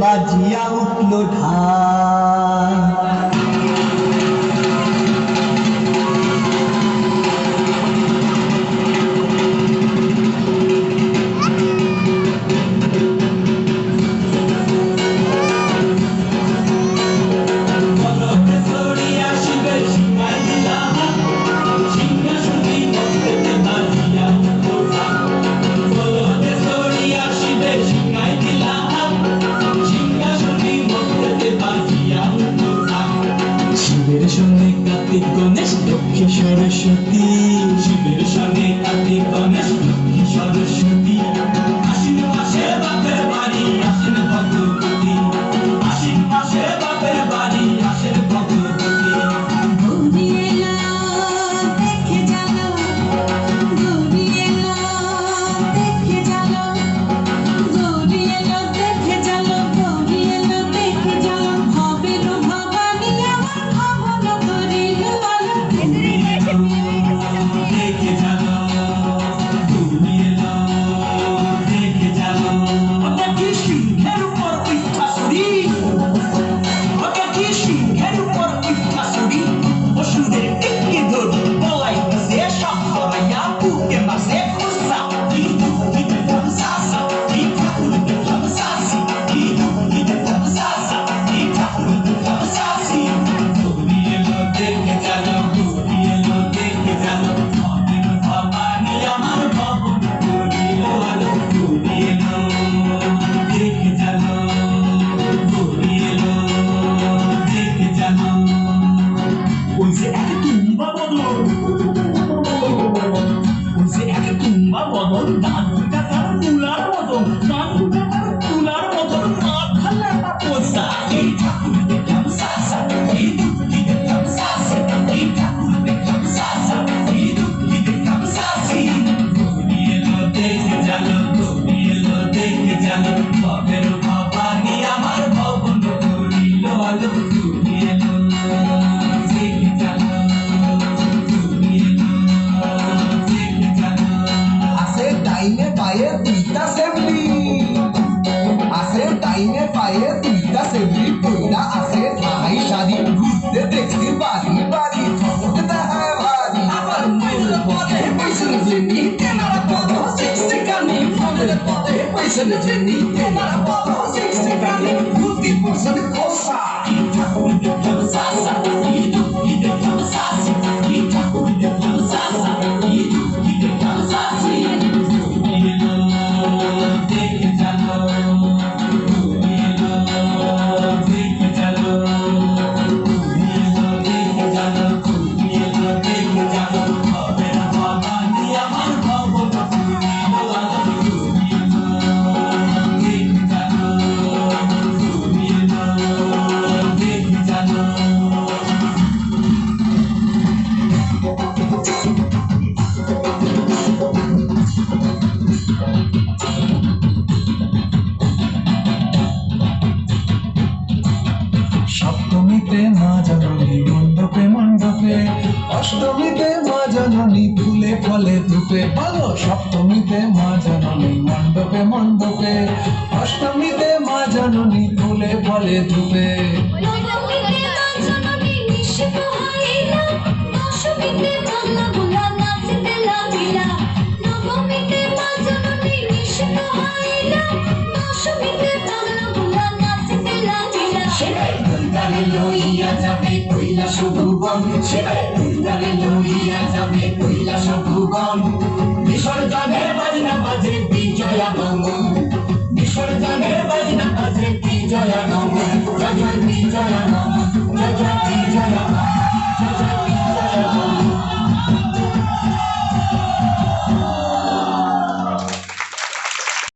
বাজিয়া উঠল ঢাক। শিবের সঙ্গে কার্তিক গণেশ লক্ষ্মী সরস্বতী, শিবের সঙ্গে কার্তিক গণেশ লক্ষ্মী সরস্বতী, আশ্বিন মাসে বাপের বাড়ি আসেন ভগবতী, আশ্বিন মাসে বাপের বাড়ি আসেন ভগবতী। সপ্তমীতে মা জননী মণ্ডপে মণ্ডপে, অষ্টমীতে মা জননী ফুলে ফলে ধূপে। বলো, সপ্তমীতে মা জননী মণ্ডপে মণ্ডপে, অষ্টমীতে মা জননী ফুলে ফলে ধূপে। লইয়া যাবে কৈলাস ভুবন, লইয়া যাবে কৈলাস ভুবন, বিসর্জনের বাজনা বাজে বিজয়া গমন, বিসর্জনের বাজনা বাজে বিজয়া গমন, জয় জয় বিজয়া গমন।